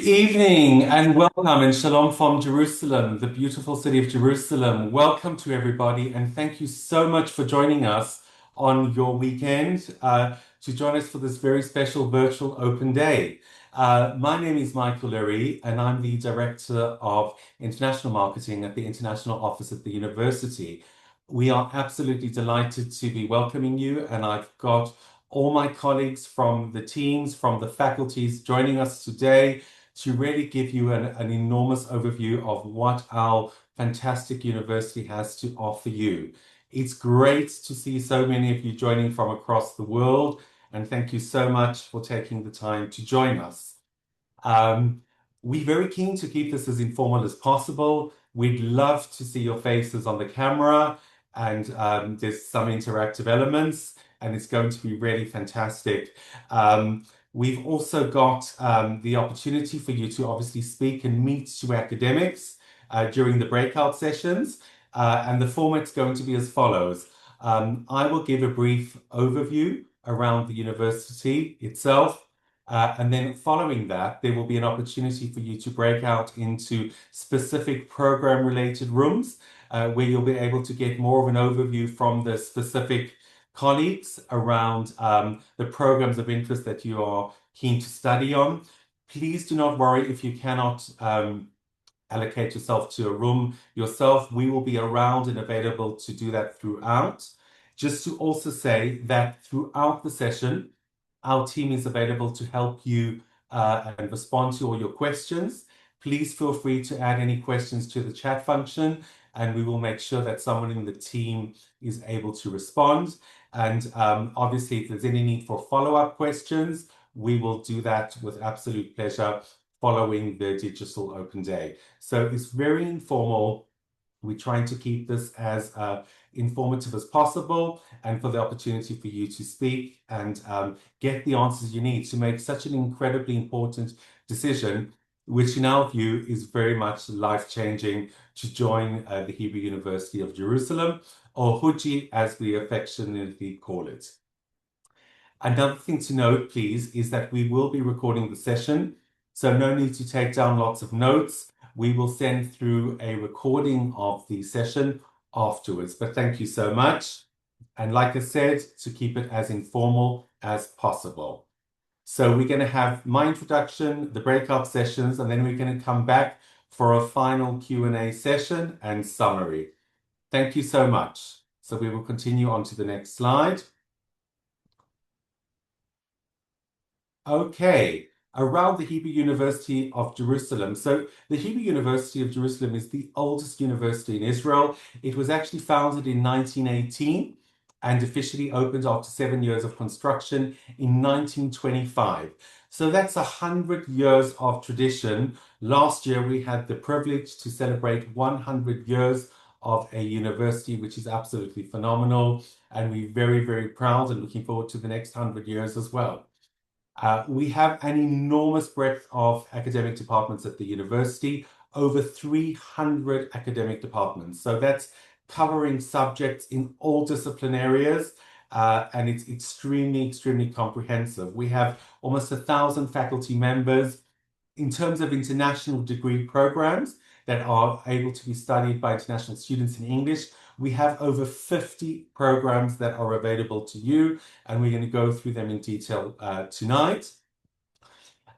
evening and welcome and shalom from Jerusalem, the beautiful city of Jerusalem. Welcome to everybody and thank you so much for joining us on your weekend to join us for this very special virtual open day. My name is Michael Leary and I'm the Director of International Marketing at the International Office at the University. We are absolutely delighted to be welcoming you, and I've got all my colleagues from the teams, from the faculties joining us today to really give you an enormous overview of what our fantastic university has to offer you. It's great to see so many of you joining from across the world, and thank you so much for taking the time to join us. We're very keen to keep this as informal as possible. We'd love to see your faces on the camera, and there's some interactive elements, and it's going to be really fantastic. We've also got the opportunity for you to obviously speak and meet two academics during the breakout sessions, and the format's going to be as follows. I will give a brief overview around the university itself, and then following that, there will be an opportunity for you to break out into specific program-related rooms where you'll be able to get more of an overview from the specific colleagues around the programs of interest that you are keen to study on. Please do not worry if you cannot allocate yourself to a room yourself. We will be around and available to do that throughout. Just to also say that throughout the session, our team is available to help you and respond to all your questions. Please feel free to add any questions to the chat function, and we will make sure that someone in the team is able to respond. And obviously, if there's any need for follow-up questions, we will do that with absolute pleasure following the digital open day. So it's very informal. We're trying to keep this as informative as possible, and for the opportunity for you to speak and get the answers you need to make such an incredibly important decision, which in our view is very much life-changing, to join the Hebrew University of Jerusalem, or HUJI as we affectionately call it. Another thing to note, please, is that we will be recording the session, so no need to take down lots of notes. We will send through a recording of the session afterwards, but thank you so much. And like I said, to keep it as informal as possible. So we're going to have my introduction, the breakout sessions, and then we're going to come back for a final Q&A session and summary. Thank you so much. So we will continue on to the next slide. Okay, around the Hebrew University of Jerusalem. So the Hebrew University of Jerusalem is the oldest university in Israel. It was actually founded in 1918 and officially opened after 7 years of construction in 1925. So that's 100 years of tradition. Last year, we had the privilege to celebrate 100 years of a university, which is absolutely phenomenal. And we're very, very proud and looking forward to the next 100 years as well. We have an enormous breadth of academic departments at the university, over 300 academic departments. So that's covering subjects in all discipline areas, and it's extremely, extremely comprehensive. We have almost 1,000 faculty members. In terms of international degree programs that are able to be studied by international students in English, we have over 50 programs that are available to you, and we're going to go through them in detail tonight.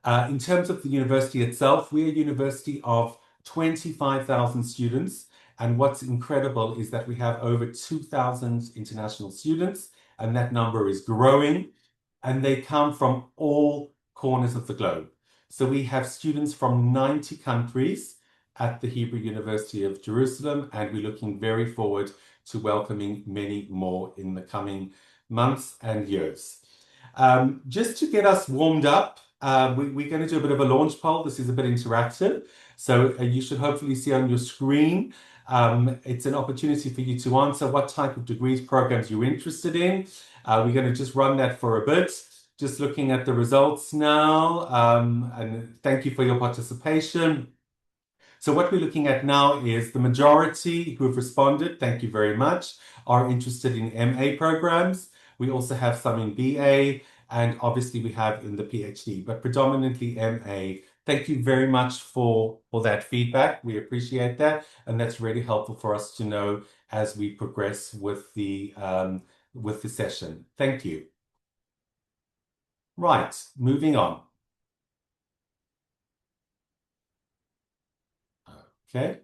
In terms of the university itself, we're a university of 25,000 students, and what's incredible is that we have over 2,000 international students, and that number is growing, and they come from all corners of the globe. So we have students from 90 countries at the Hebrew University of Jerusalem, and we're looking very forward to welcoming many more in the coming months and years. Just to get us warmed up, we're going to do a bit of a launch poll. This is a bit interactive, so you should hopefully see on your screen. It's an opportunity for you to answer what type of degrees programs you're interested in. We're going to just run that for a bit. Just looking at the results now, and thank you for your participation. So what we're looking at now is the majority who have responded, thank you very much, are interested in MA programs. We also have some in BA, and obviously we have in the PhD, but predominantly MA Thank you very much for that feedback. We appreciate that, and that's really helpful for us to know as we progress with the session. Thank you. Right, moving on. Okay.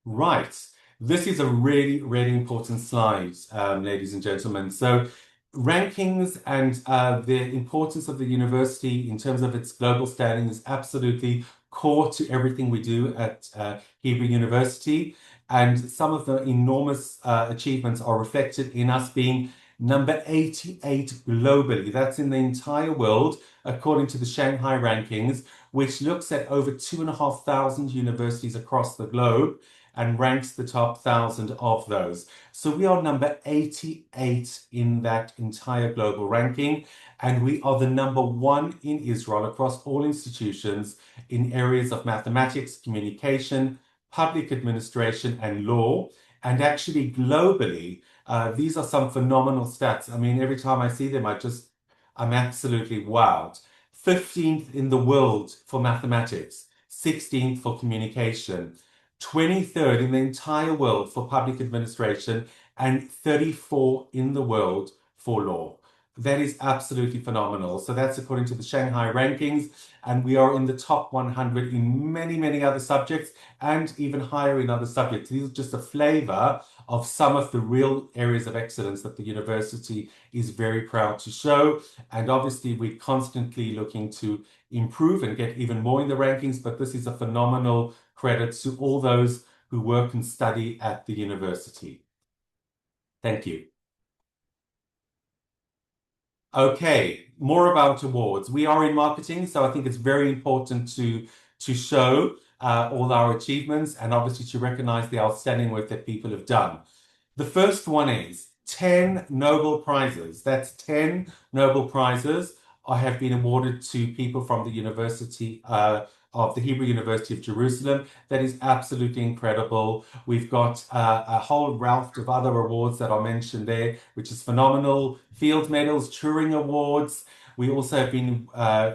Right. This is a really, really important slide, ladies and gentlemen. So, rankings and the importance of the university in terms of its global standing is absolutely core to everything we do at Hebrew University. And some of the enormous achievements are reflected in us being number 88 globally. That's in the entire world, according to the Shanghai rankings, which looks at over 2,500 universities across the globe and ranks the top 1,000 of those. So we are number 88 in that entire global ranking, and we are the number one in Israel across all institutions in areas of mathematics, communication, public administration, and law. And actually, globally, these are some phenomenal stats. I mean, every time I see them, I'm absolutely wowed. 15th in the world for mathematics, 16th for communication, 23rd in the entire world for public administration, and 34 in the world for law. That is absolutely phenomenal. So that's according to the Shanghai rankings, and we are in the top 100 in many, many other subjects and even higher in other subjects. These are just a flavor of some of the real areas of excellence that the university is very proud to show. And obviously, we're constantly looking to improve and get even more in the rankings, but this is a phenomenal credit to all those who work and study at the university. Thank you. Okay, more about awards. We are in marketing, so I think it's very important to show all our achievements and obviously to recognize the outstanding work that people have done. The first one is 10 Nobel Prizes. That's 10 Nobel Prizes have been awarded to people from the University of the Hebrew University of Jerusalem. That is absolutely incredible. We've got a whole raft of other awards that are mentioned there, which is phenomenal. Field medals, Turing Awards. We also have been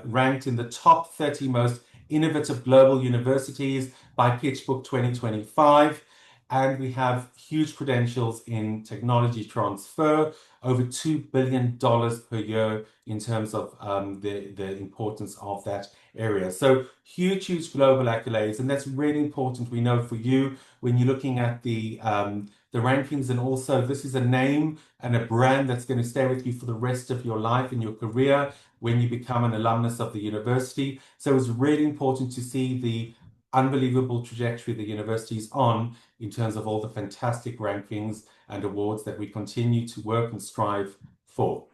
ranked in the top 30 most innovative global universities by PitchBook 2025. And we have huge credentials in technology transfer, over $2 billion per year in terms of the importance of that area. So huge, huge global accolades, and that's really important. We know for you when you're looking at the rankings, and also this is a name and a brand that's going to stay with you for the rest of your life and your career when you become an alumnus of the university. So it's really important to see the unbelievable trajectory the university is on in terms of all the fantastic rankings and awards that we continue to work and strive for.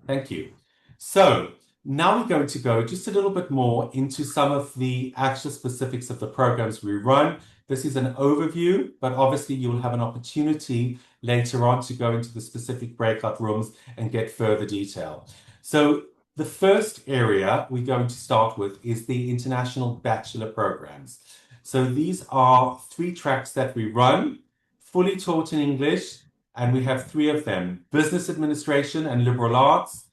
Thank you. So now we're going to go just a little bit more into some of the actual specifics of the programs we run. This is an overview, but obviously you'll have an opportunity later on to go into the specific breakout rooms and get further detail. So the first area we're going to start with is the international bachelor programs. So these are 3 tracks that we run, fully taught in English, and we have 3 of them: business administration and liberal arts,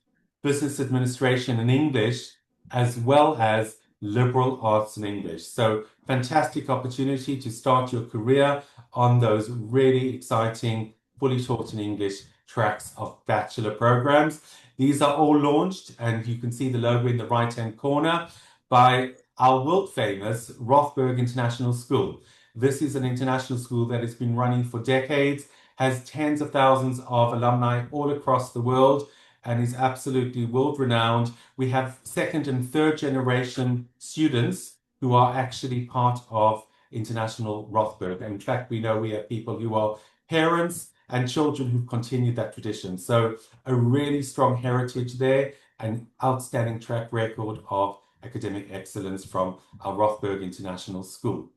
business administration and English, as well as liberal arts and English. So fantastic opportunity to start your career on those really exciting, fully taught in English tracks of bachelor programs. These are all launched, and you can see the logo in the right-hand corner, by our world famous Rothberg International School. This is an international school that has been running for decades, has tens of thousands of alumni all across the world, and is absolutely world-renowned. We have second and third generation students who are actually part of International Rothberg. And in fact, we know we have people who are parents and children who've continued that tradition. So a really strong heritage there, and outstanding track record of academic excellence from our Rothberg International School.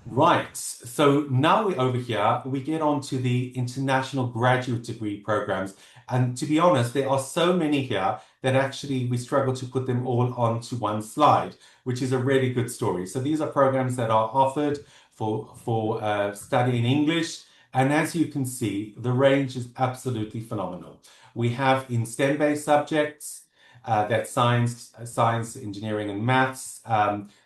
Right, so now we're over here, we get on to the international graduate degree programs. And to be honest, there are so many here that actually we struggle to put them all onto one slide, which is a really good story. So these are programs that are offered for studying English. And as you can see, the range is absolutely phenomenal. We have in STEM-based subjects, that's science, engineering, and maths.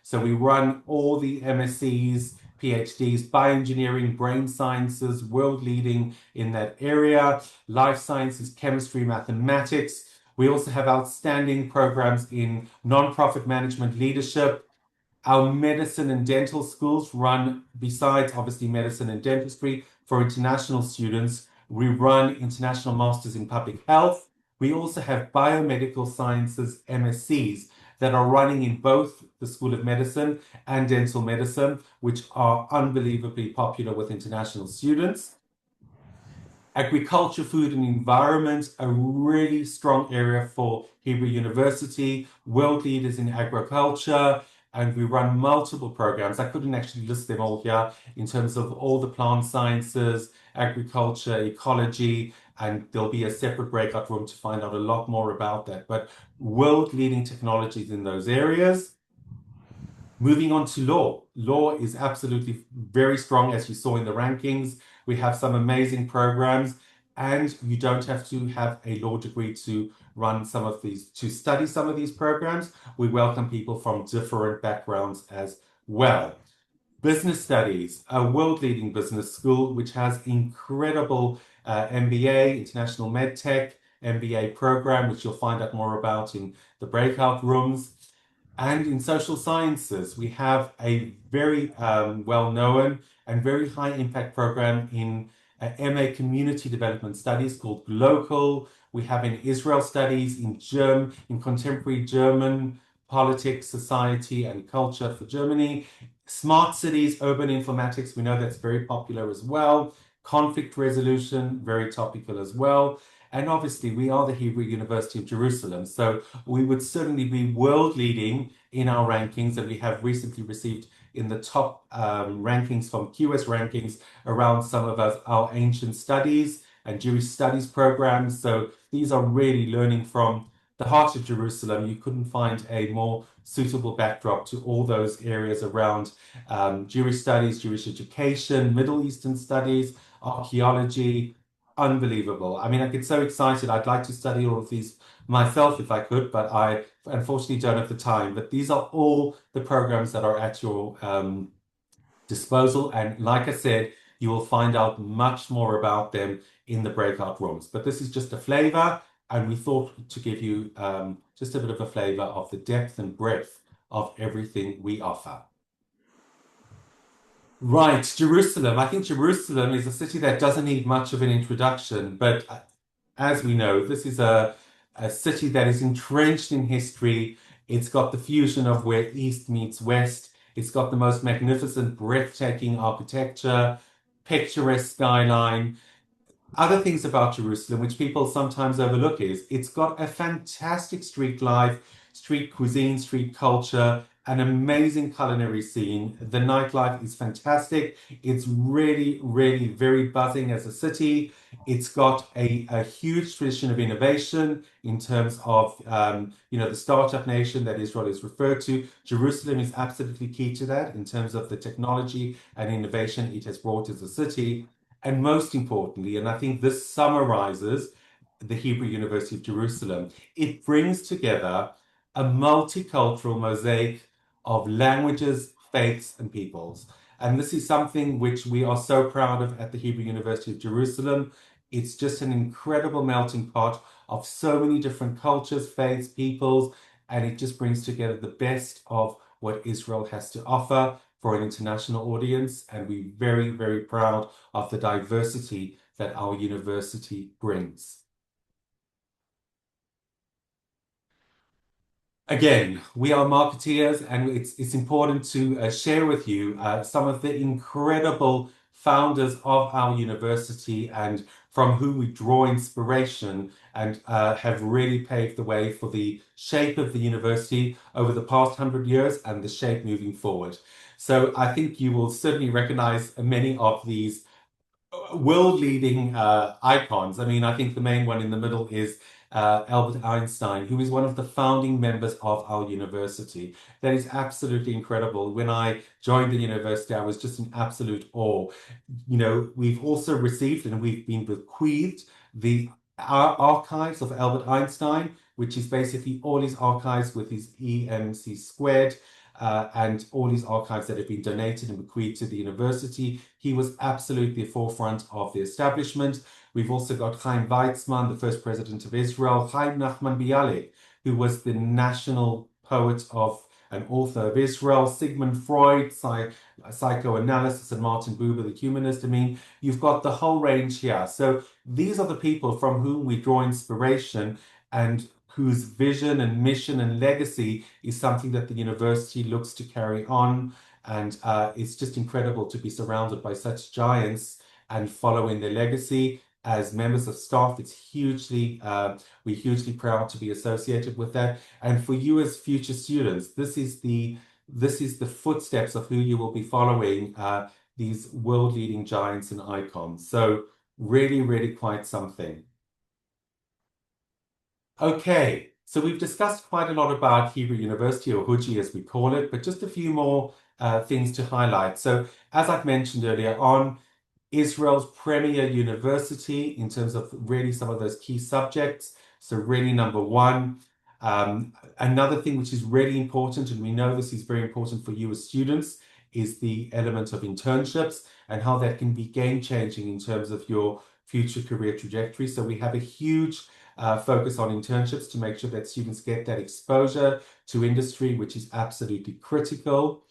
So we run all the MScs, PhDs, bioengineering, brain sciences, world leading in that area, life sciences, chemistry, mathematics. We also have outstanding programs in nonprofit management leadership. Our medicine and dental schools run, besides obviously medicine and dentistry, for international students. We run international masters in public health. We also have biomedical sciences MScs that are running in both the School of Medicine and Dental Medicine, which are unbelievably popular with international students. Agriculture, food, and environment, a really strong area for Hebrew University, world leaders in agriculture, and we run multiple programs. I couldn't actually list them all here in terms of all the plant sciences, agriculture, ecology, and there'll be a separate breakout room to find out a lot more about that. But world leading technologies in those areas. Moving on to law. Law is absolutely very strong, as you saw in the rankings. We have some amazing programs, and you don't have to have a law degree to run some of these, to study some of these programs. We welcome people from different backgrounds as well. Business Studies, a world-leading business school, which has incredible MBA, International MedTech, MBA program, which you'll find out more about in the breakout rooms. And in social sciences, we have a very well-known and very high-impact program in MA Community Development Studies called Global. We have in Israel Studies, in contemporary German politics, society, and culture for Germany. Smart cities, urban informatics, we know that's very popular as well. Conflict resolution, very topical as well. And obviously, we are the Hebrew University of Jerusalem, so we would certainly be world leading in our rankings, and we have recently received in the top rankings from QS rankings around some of our ancient studies and Jewish studies programs. So these are really learning from the heart of Jerusalem. You couldn't find a more suitable backdrop to all those areas around Jewish studies, Jewish education, Middle Eastern studies, archaeology. Unbelievable. I mean, I get so excited. I'd like to study all of these myself if I could, but I unfortunately don't have the time. But these are all the programs that are at your disposal. And like I said, you will find out much more about them in the breakout rooms. But this is just a flavor, and we thought to give you just a bit of a flavor of the depth and breadth of everything we offer. Right, Jerusalem. I think Jerusalem is a city that doesn't need much of an introduction, but as we know, this is a city that is entrenched in history. It's got the fusion of where East meets West. It's got the most magnificent, breathtaking architecture, picturesque skyline. Other things about Jerusalem, which people sometimes overlook, is it's got a fantastic street life, street cuisine, street culture, an amazing culinary scene. The nightlife is fantastic. It's really, really very buzzing as a city. It's got a huge tradition of innovation in terms of, the startup nation that Israel is referred to. Jerusalem is absolutely key to that in terms of the technology and innovation it has brought as a city. And most importantly, and I think this summarizes the Hebrew University of Jerusalem, it brings together a multicultural mosaic of languages, faiths, and peoples. And this is something which we are so proud of at the Hebrew University of Jerusalem. It's just an incredible melting pot of so many different cultures, faiths, peoples, and it just brings together the best of what Israel has to offer for an international audience. And we're very, very proud of the diversity that our university brings. Again, we are marketeers, and it's important to share with you some of the incredible founders of our university and from whom we draw inspiration and have really paved the way for the shape of the university over the past 100 years and the shape moving forward. So I think you will certainly recognize many of these world-leading icons. I mean, I think the main one in the middle is Albert Einstein, who is one of the founding members of our university. That is absolutely incredible. When I joined the university, I was just in absolute awe. We've also received and we've been bequeathed the archives of Albert Einstein, which is basically all his archives with his EMC squared. And all his archives that have been donated and bequeathed to the university. He was absolutely the forefront of the establishment. We've also got Chaim Weizmann, the first president of Israel, Chaim Nachman Bialik, who was the national poet of and author of Israel, Sigmund Freud, psychoanalysis, and Martin Buber, the humanist. I mean, you've got the whole range here. So these are the people from whom we draw inspiration and whose vision and mission and legacy is something that the university looks to carry on. And it's just incredible to be surrounded by such giants and follow in their legacy. As members of staff, we're hugely proud to be associated with that. And for you as future students, this is the footsteps of who you will be following, these world-leading giants and icons. So really, really quite something. Okay, so we've discussed quite a lot about Hebrew University, or HUJI as we call it, but just a few more things to highlight. So as I've mentioned earlier on, Israel's premier university in terms of really some of those key subjects. So really number one. Another thing which is really important, and we know this is very important for you as students, is the element of internships and how that can be game-changing in terms of your future career trajectory. So we have a huge focus on internships to make sure that students get that exposure to industry, which is absolutely critical.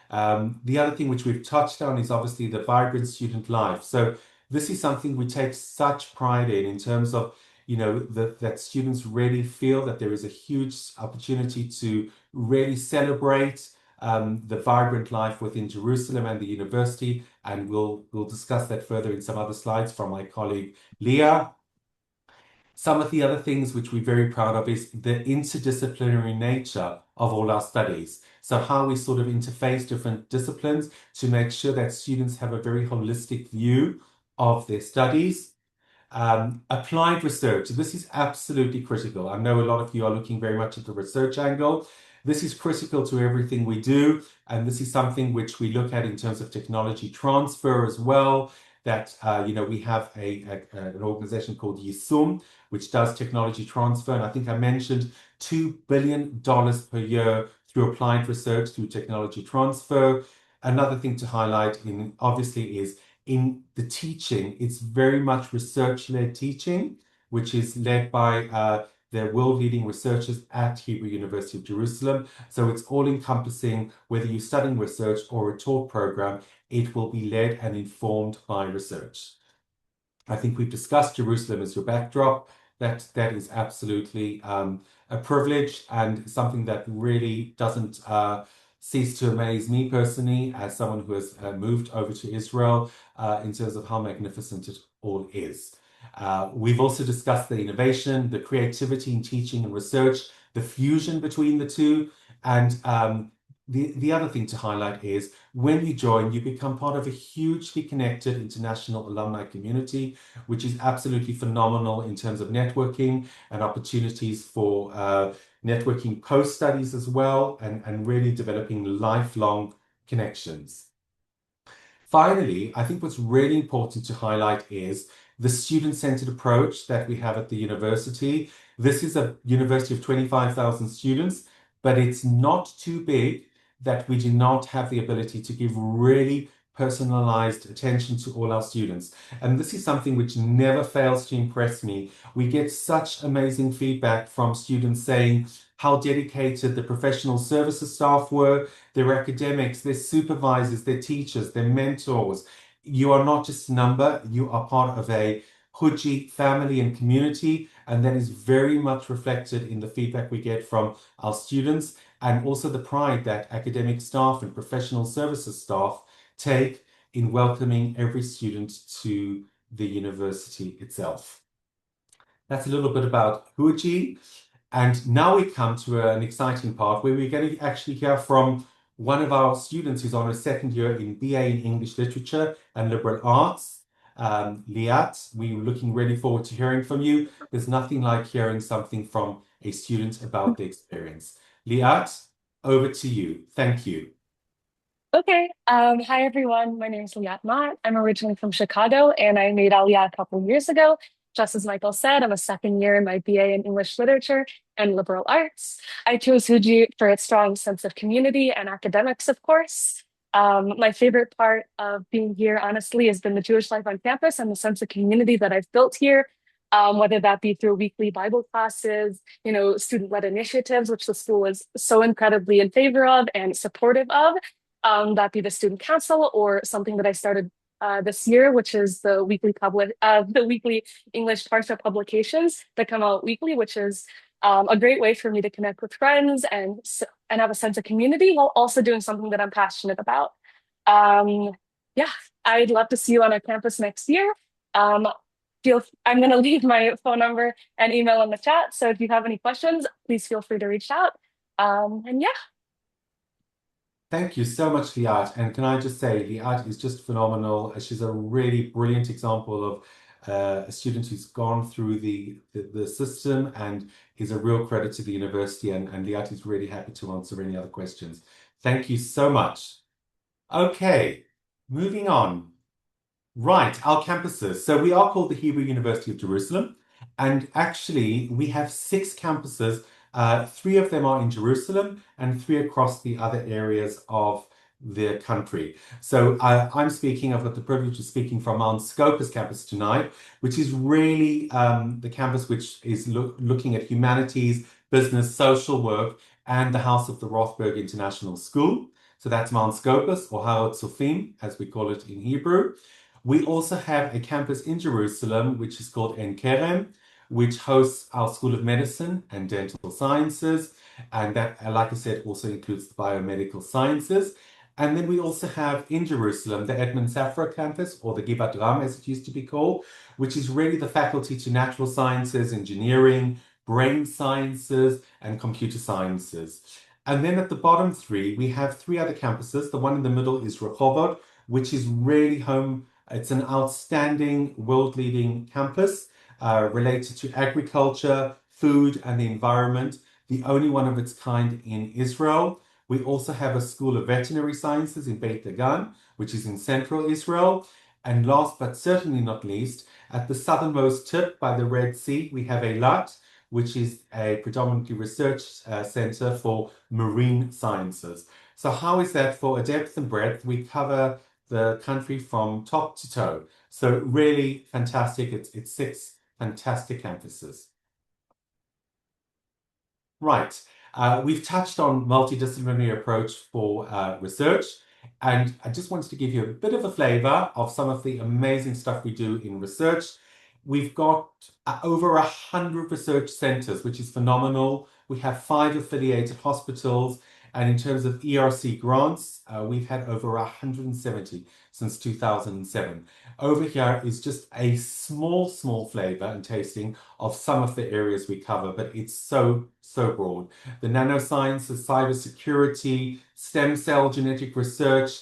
The other thing which we've touched on is obviously the vibrant student life. So this is something we take such pride in terms of, that students really feel that there is a huge opportunity to really celebrate the vibrant life within Jerusalem and the university. And we'll discuss that further in some other slides from my colleague Leah. Some of the other things which we're very proud of is the interdisciplinary nature of all our studies. So how we sort of interface different disciplines to make sure that students have a very holistic view of their studies. Applied research. This is absolutely critical. I know a lot of you are looking very much at the research angle. This is critical to everything we do, and this is something which we look at in terms of technology transfer as well. That we have an organization called Yisum, which does technology transfer, and I think I mentioned $2 billion per year through applied research through technology transfer. Another thing to highlight obviously is in the teaching, it's very much research-led teaching, which is led by the world-leading researchers at Hebrew University of Jerusalem. So it's all-encompassing, whether you're studying research or a taught program, it will be led and informed by research. I think we've discussed Jerusalem as your backdrop. That is absolutely a privilege and something that really doesn't cease to amaze me personally as someone who has moved over to Israel in terms of how magnificent it all is. We've also discussed the innovation, the creativity in teaching and research, the fusion between the two, and the other thing to highlight is when you join, you become part of a hugely connected international alumni community, which is absolutely phenomenal in terms of networking and opportunities for networking post-studies as well, and really developing lifelong connections. Finally, I think what's really important to highlight is the student-centered approach that we have at the university. This is a university of 25,000 students, but it's not too big that we do not have the ability to give really personalized attention to all our students. And this is something which never fails to impress me. We get such amazing feedback from students saying how dedicated the professional services staff were, their academics, their supervisors, their teachers, their mentors. You are not just a number, you are part of a HUJI family and community, and that is very much reflected in the feedback we get from our students, and also the pride that academic staff and professional services staff take in welcoming every student to the university itself. That's a little bit about HUJI. And now we come to an exciting part where we're going to actually hear from one of our students who's on her second year in BA in English Literature and Liberal Arts, Liat. We're looking really forward to hearing from you. There's nothing like hearing something from a student about the experience. Liat, over to you. Thank you. Okay. Hi everyone. My name is Liat Mott. I'm originally from Chicago and I made Aliyah a couple years ago. just as Michael said, I'm a second year in my BA in English Literature and Liberal Arts. I chose HUJI for its strong sense of community and academics, of course. My favorite part of being here, honestly, has been the Jewish life on campus and the sense of community that I've built here, whether that be through weekly Bible classes, student-led initiatives, which the school is so incredibly in favor of and supportive of, that be the student council or something that I started this year, which is the weekly English Parsha publications that come out weekly, which is a great way for me to connect with friends and have a sense of community while also doing something that I'm passionate about. Um, yeah, I'd love to see you on our campus next year. Um, I'm going to leave my phone number and email in the chat. So if you have any questions, please feel free to reach out. And yeah. Thank you so much, Liat. And can I just say, Liat is just phenomenal. She's a really brilliant example of a student who's gone through the system and is a real credit to the university. And Liat is really happy to answer any other questions. Thank you so much. Okay, moving on. Right, our campuses. So we are called the Hebrew University of Jerusalem, and actually we have 6 campuses. Three of them are in Jerusalem and 3 across the other areas of the country. So I've got the privilege of speaking from Mount Scopus campus tonight, which is really the campus which is looking at humanities, business, social work, and the House of the Rothberg International School. So that's Mount Scopus, or Harod Sofim, as we call it in Hebrew. We also have a campus in Jerusalem, which is called En Kerem, which hosts our School of Medicine and Dental Sciences. And that, like I said, also includes the biomedical sciences. And then we also have in Jerusalem the Edmund Safra campus, or the Givat Ram as it used to be called, which is really the Faculty to Natural Sciences, Engineering, Brain Sciences, and Computer Sciences. And then at the bottom 3, we have 3 other campuses. The one in the middle is Rehovot, which is really home. It's an outstanding world-leading campus related to agriculture, food, and the environment, the only one of its kind in Israel. We also have a School of Veterinary Sciences in Beit Dagan, which is in central Israel. And last but certainly not least, at the southernmost tip by the Red Sea, we have Eilat, which is a predominantly research center for marine sciences. So how is that for a depth and breadth? We cover the country from top to toe. So really fantastic. It's 6 fantastic campuses. Right. We've touched on multidisciplinary approach for research, and I just wanted to give you a bit of a flavor of some of the amazing stuff we do in research. We've got over 100 research centers, which is phenomenal. We have 5 affiliated hospitals, and in terms of ERC grants, we've had over 170 since 2007. Over here is just a small flavor and tasting of some of the areas we cover, but it's so broad. The nanosciences, cybersecurity, stem cell genetic research,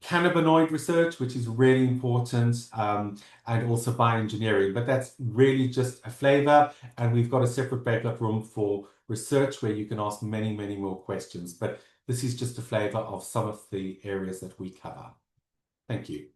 cannabinoid research, which is really important, and also bioengineering. But that's really just a flavor, and we've got a separate backup room for research where you can ask many more questions. But this is just a flavor of some of the areas that we cover. Thank you.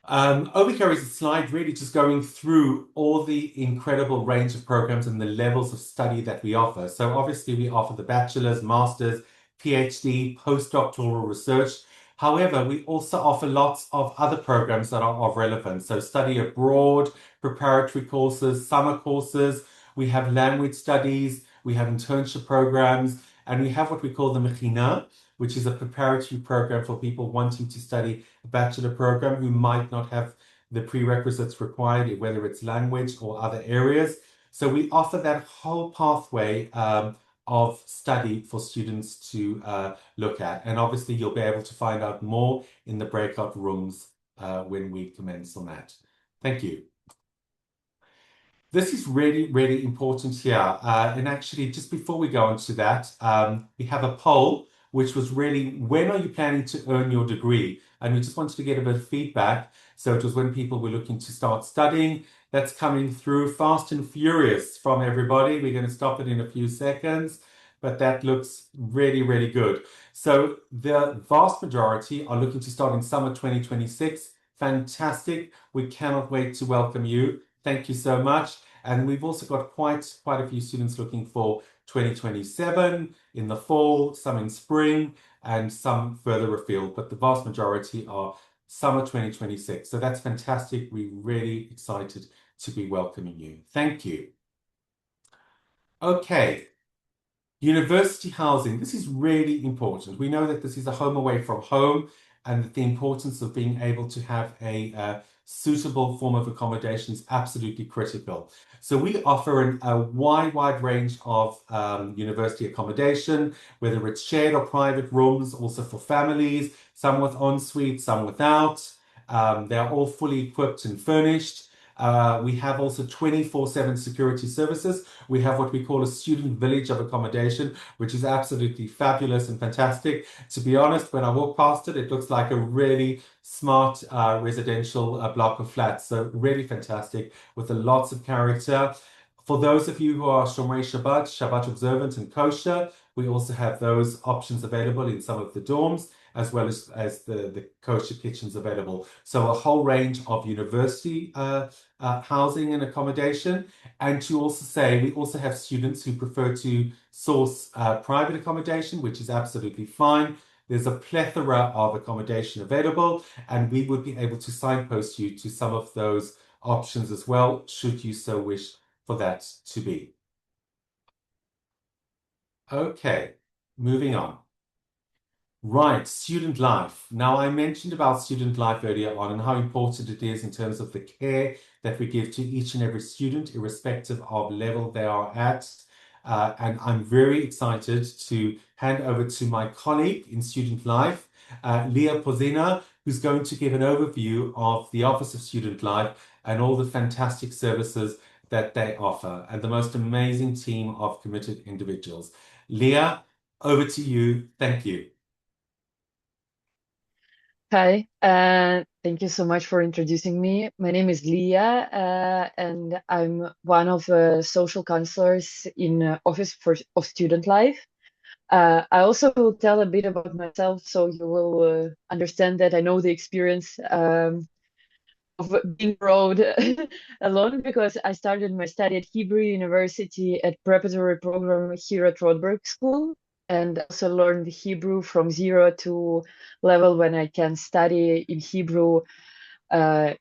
Over here is a slide really just going through all the incredible range of programs and the levels of study that we offer. So obviously we offer the bachelor's, master's, PhD, postdoctoral research. However, we also offer lots of other programs that are of relevance. So study abroad, preparatory courses, summer courses. We have language studies, we have internship programs, and we have what we call the Mechina, which is a preparatory program for people wanting to study a bachelor program who might not have the prerequisites required, whether it's language or other areas. So we offer that whole pathway of study for students to look at. And obviously you'll be able to find out more in the breakout rooms when we commence on that. Thank you. This is really important here. And actually, just before we go into that, we have a poll, which was really, when are you planning to earn your degree? And we just wanted to get a bit of feedback. So it was when people were looking to start studying. That's coming through fast and furious from everybody. We're going to stop it in a few seconds, but that looks really good. So the vast majority are looking to start in summer 2026, Fantastic. We cannot wait to welcome you. Thank you so much. And we've also got quite a few students looking for 2027 in the fall, some in spring, and some further afield, but the vast majority are summer 2026. So that's fantastic. We're really excited to be welcoming you. Thank you. Okay. University housing, this is really important. We know that this is a home away from home and that the importance of being able to have a suitable form of accommodation is absolutely critical. So we offer a wide range of university accommodation, whether it's shared or private rooms, also for families, some with ensuite, some without. They're all fully equipped and furnished. We have also 24/7 security services. We have what we call a student village of accommodation, which is absolutely fabulous and fantastic. To be honest, when I walk past it, it looks like a really smart residential block of flats. So really fantastic with lots of character. For those of you who are Shomrei Shabbat, Shabbat observant and kosher, we also have those options available in some of the dorms, as well as the kosher kitchens available. So a whole range of university housing and accommodation. And to also say, we also have students who prefer to source private accommodation, which is absolutely fine. There's a plethora of accommodation available, and we would be able to signpost you to some of those options as well, should you so wish for that to be. Okay, moving on. Right, student life. Now, I mentioned about student life earlier on and how important it is in terms of the care that we give to each and every student, irrespective of level they are at. And I'm very excited to hand over to my colleague in student life, Leah Pozina, who's going to give an overview of the Office of Student Life and all the fantastic services that they offer and the most amazing team of committed individuals. Leah, over to you. Thank you. Hi, thank you so much for introducing me. My name is Leah, and I'm one of the social counselors in of Student Life. I also will tell a bit about myself, so you will understand that I know the experience of being abroad alone, because I started my study at Hebrew University at preparatory program here at Rodberg School, and also learned Hebrew from zero to level when I can study in Hebrew. I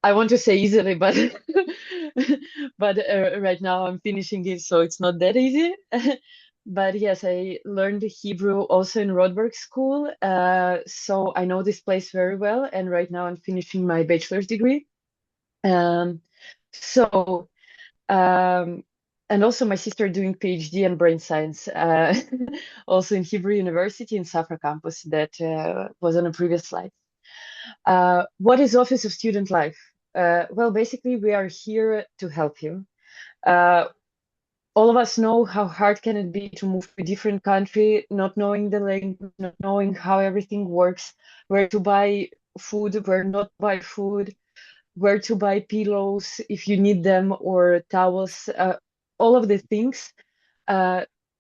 want to say easily, but but right now I'm finishing it, so it's not that easy. But yes, I learned Hebrew also in Rodberg School, so I know this place very well. And right now I'm finishing my bachelor's degree. Um, so and also my sister doing PhD in brain science, also in Hebrew University in Safra campus that was on a previous slide. What is Office of Student Life? Well, basically, we are here to help you. All of us know how hard can it be to move to a different country, not knowing the language, not knowing how everything works, where to buy food, where not to buy food, where to buy pillows if you need them, or towels, all of the things.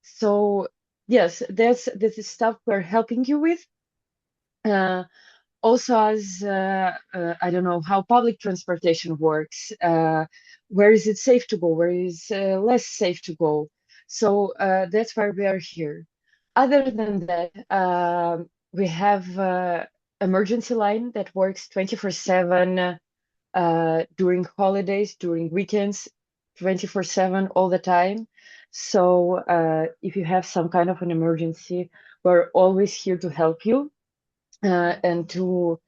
So yes, this is stuff we're helping you with. Also, as I don't know how public transportation works. Where is it safe to go? Where is less safe to go? So that's why we are here. Other than that, we have emergency line that works 24/7 during holidays, during weekends, 24/7 all the time. So if you have some kind of an emergency, we're always here to help you. And to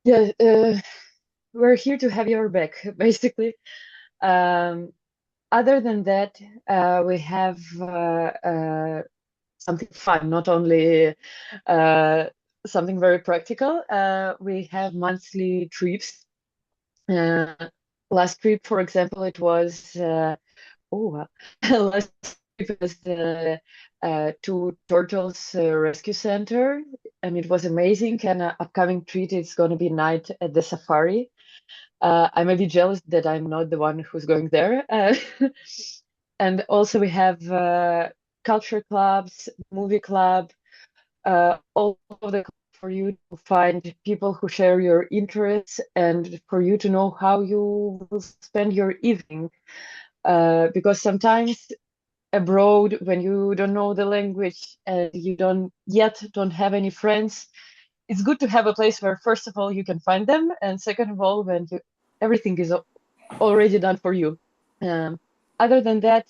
yeah, we're here to have your back, basically. Um, Other than that, we have something fun, not only uh, something very practical. We have monthly trips. Uh, Last trip, for example, it was last trip was to Turtles Rescue Center, and it was amazing. And upcoming treat is going to be night at the safari. I may be jealous that I'm not the one who's going there. And also we have culture clubs, movie club, all of the for you to find people who share your interests and for you to know how you will spend your evening. Because sometimes abroad, when you don't know the language and you don't have any friends, it's good to have a place where, first of all, you can find them, and second of all, when everything is already done for you. Um, Other than that,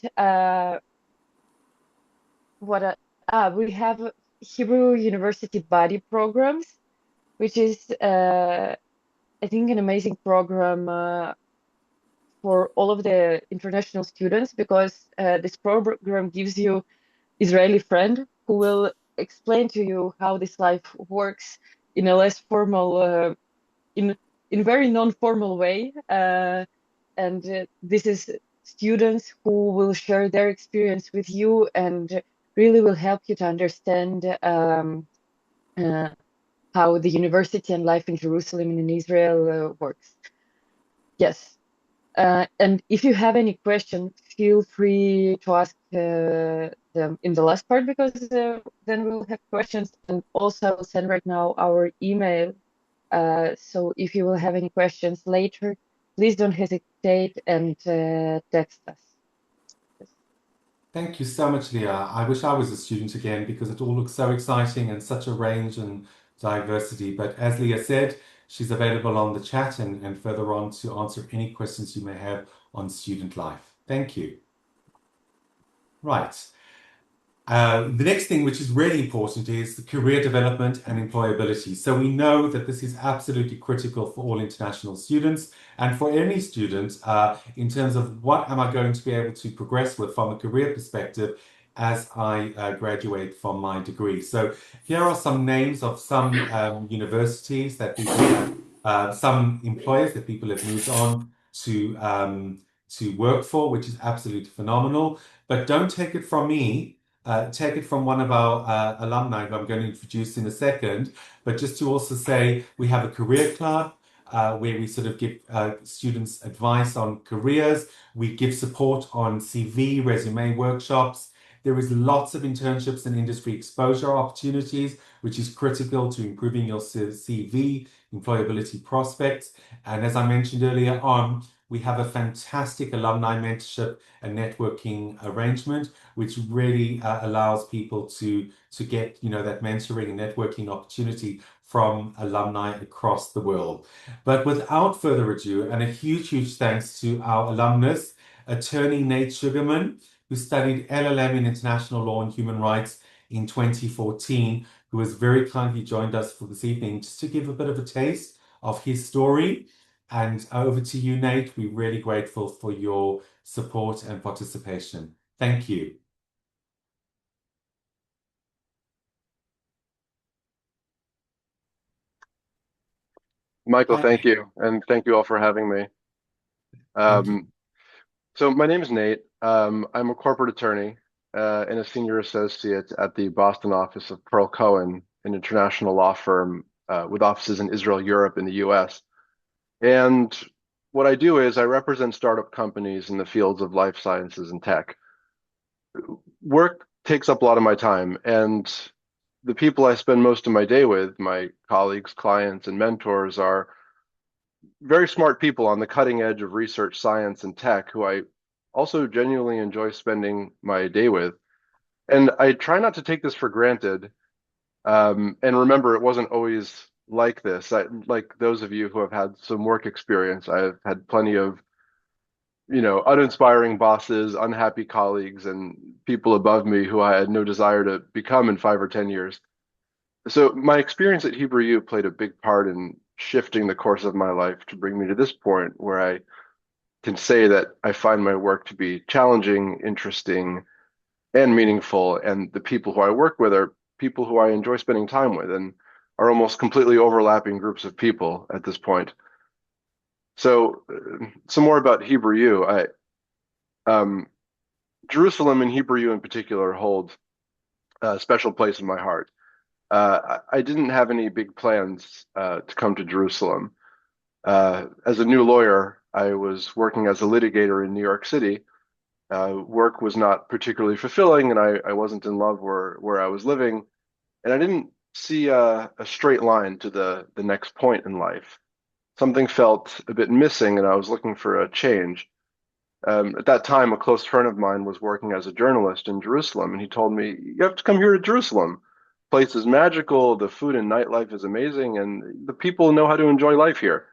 we have Hebrew University body programs, which is I think an amazing program for all of the international students because this program gives you Israeli friend who will explain to you how this life works in a less formal, in very non-formal way. And this is students who will share their experience with you and really will help you to understand uh, how the university and life in Jerusalem and in Israel works. Yes. And if you have any questions, feel free to ask them in the last part because then we'll have questions. And also, I will send right now our email. So if you will have any questions later, please don't hesitate and text us. Thank you so much, Leah. I wish I was a student again because it all looks so exciting and such a range and diversity. But as Leah said, she's available on the chat and further on to answer any questions you may have on student life. Thank you. Right. The next thing, which is really important, is the career development and employability. So we know that this is absolutely critical for all international students and for any student in terms of what am I going to be able to progress with from a career perspective as I graduate from my degree. So here are some names of some universities that people have, some employers that people have moved on to work for, which is absolutely phenomenal. But don't take it from me. Take it from one of our alumni who I'm going to introduce in a second, but just to also say we have a career club where we sort of give students advice on careers. We give support on CV, resume workshops. There is lots of internships and industry exposure opportunities, which is critical to improving your CV, employability prospects. And as I mentioned earlier on, we have a fantastic alumni mentorship and networking arrangement which really allows people to get that mentoring and networking opportunity from alumni across the world. But without further ado, and a huge thanks to our alumnus, attorney Nate Sugarman, who studied LLM in International Law and Human Rights in 2014, who has very kindly joined us for this evening just to give a bit of a taste of his story. And over to you, Nate. We're really grateful for your support and participation. Thank you. Michael, Hi, thank you. And thank you all for having me. thank you. So my name is Nate. I'm a corporate attorney and a senior associate at the Boston office of Pearl Cohen, an international law firm with offices in Israel, Europe, and the US. And what I do is I represent startup companies in the fields of life sciences and tech. Work takes up a lot of my time, and the people I spend most of my day with, my colleagues, clients, and mentors, are very smart people on the cutting edge of research, science, and tech who I also genuinely enjoy spending my day with. And I try not to take this for granted. And remember, it wasn't always like this. Like those of you who have had some work experience, I've had plenty of, uninspiring bosses, unhappy colleagues, and people above me who I had no desire to become in 5 or 10 years. So my experience at Hebrew U played a big part in shifting the course of my life to bring me to this point where I can say that I find my work to be challenging, interesting, and meaningful. And the people who I work with are people who I enjoy spending time with and are almost completely overlapping groups of people at this point. So, some more about Hebrew U. Um, Jerusalem and Hebrew U in particular hold a special place in my heart. I didn't have any big plans to come to Jerusalem. As a new lawyer, I was working as a litigator in New York City. Work was not particularly fulfilling, and I wasn't in love where I was living. And I didn't see a straight line to the next point in life. Something felt a bit missing, and I was looking for a change. At that time, a close friend of mine was working as a journalist in Jerusalem, and he told me, "You have to come here to Jerusalem. The place is magical, the food and nightlife is amazing, and the people know how to enjoy life here."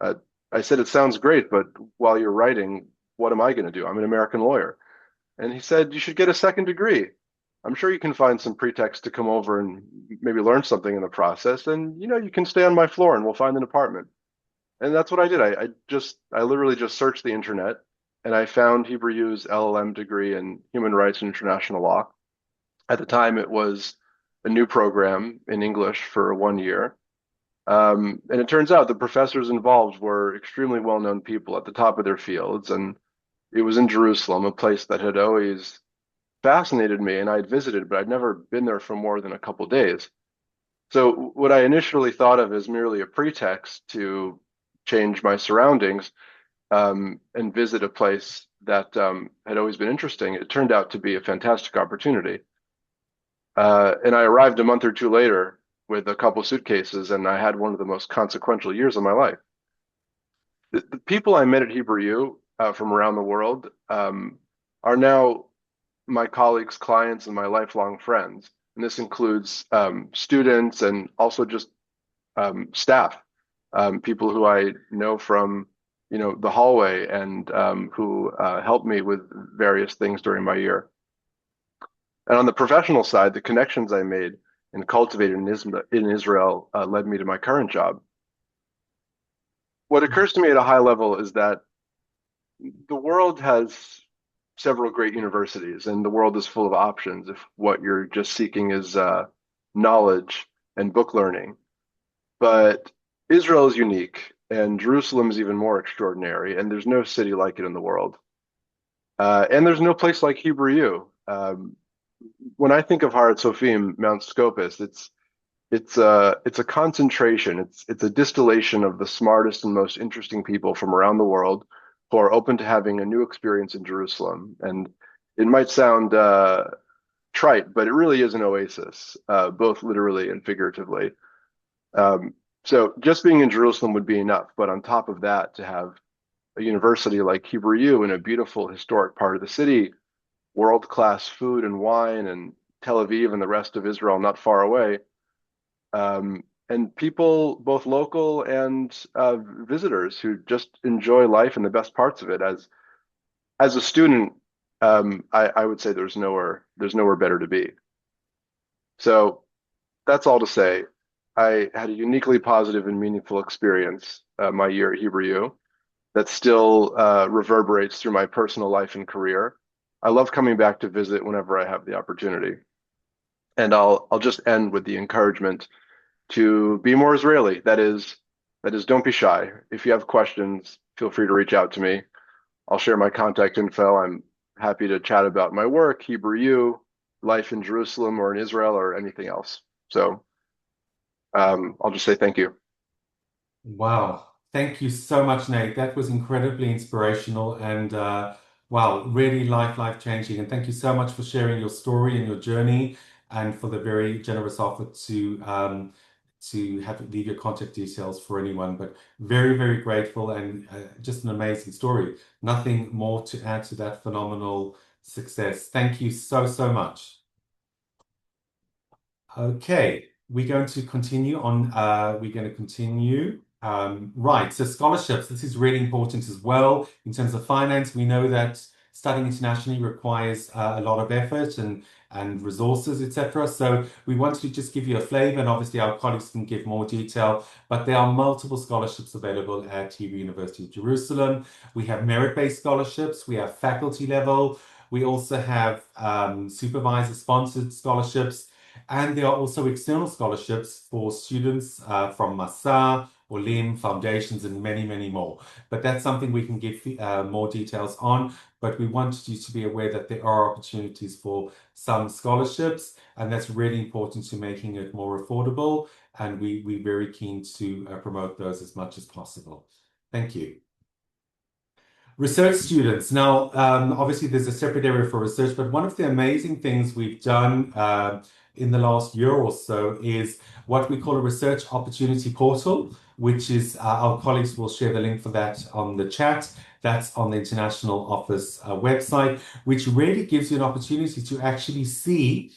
Uh, I said, "It sounds great, but while you're writing, what am I going to do? I'm an American lawyer." And he said, "You should get a second degree. I'm sure you can find some pretext to come over and maybe learn something in the process, and you can stay on my floor and we'll find an apartment." And that's what I did. I literally just searched the internet and I found Hebrew U's LLM degree in human rights and international law. At the time, it was a new program in English for 1 year. And it turns out the professors involved were extremely well-known people at the top of their fields. And it was in Jerusalem, a place that had always fascinated me and I'd visited, but I'd never been there for more than a couple days. So what I initially thought of as merely a pretext to change my surroundings and visit a place that had always been interesting, it turned out to be a fantastic opportunity. And I arrived a month or two later with a couple suitcases, and I had one of the most consequential years of my life. The people I met at Hebrew U from around the world are now my colleagues, clients, and my lifelong friends. And this includes students and also just staff, people who I know from, the hallway and who helped me with various things during my year. And on the professional side, the connections I made and cultivated in Israel led me to my current job. What occurs to me at a high level is that the world has several great universities, and the world is full of options if what you're just seeking is knowledge and book learning. But Israel is unique, and Jerusalem is even more extraordinary, and there's no city like it in the world. And there's no place like Hebrew U. When I think of Har Sophim, Mount Scopus, it's a concentration. It's a distillation of the smartest and most interesting people from around the world who are open to having a new experience in Jerusalem. And it might sound trite, but it really is an oasis, both literally and figuratively. So just being in Jerusalem would be enough. But on top of that, to have a university like Hebrew U in a beautiful historic part of the city, world-class food and wine, and Tel Aviv and the rest of Israel not far away, and people, both local and visitors, who just enjoy life and the best parts of it. As a student, I would say there's nowhere better to be. So that's all to say. I had a uniquely positive and meaningful experience my year at Hebrew U that still reverberates through my personal life and career. I love coming back to visit whenever I have the opportunity. And I'll just end with the encouragement to be more Israeli. That is, don't be shy. If you have questions, feel free to reach out to me. I'll share my contact info. I'm happy to chat about my work, Hebrew U, life in Jerusalem or in Israel, or anything else. So I'll just say thank you. Wow. Thank you so much, Nate. That was incredibly inspirational and wow, really life changing. And thank you so much for sharing your story and your journey and for the very generous offer to have leave your contact details for anyone. But very grateful and just an amazing story. Nothing more to add to that phenomenal success. Thank you so much. Okay, we're going to continue on. We're going to continue. Right, so scholarships. This is really important as well in terms of finance. We know that studying internationally requires a lot of effort and resources, etc. So we wanted to just give you a flavor, and obviously our colleagues can give more detail. But there are multiple scholarships available at Hebrew University of Jerusalem. We have merit-based scholarships. We have faculty level. We also have supervisor-sponsored scholarships. And there are also external scholarships for students from Masa, Olim, foundations, and many more. But that's something we can give more details on. But we wanted you to be aware that there are opportunities for some scholarships, and that's really important to making it more affordable. And we're very keen to promote those as much as possible. Thank you. Research students. Now, obviously, there's a separate area for research, but one of the amazing things we've done in the last year or so is what we call a research opportunity portal, which is our colleagues will share the link for that on the chat. That's on the International Office website, which really gives you an opportunity to actually see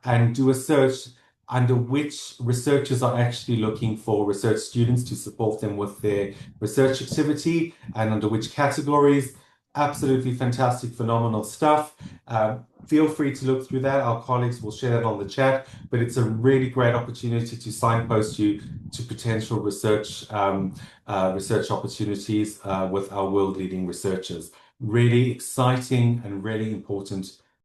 and do a search under which researchers are actually looking for research students to support them with their research activity and under which categories. Absolutely fantastic, phenomenal stuff. Feel free to look through that. Our colleagues will share that on the chat, but it's a really great opportunity to signpost you to potential research opportunities with our world-leading researchers. Really exciting and really important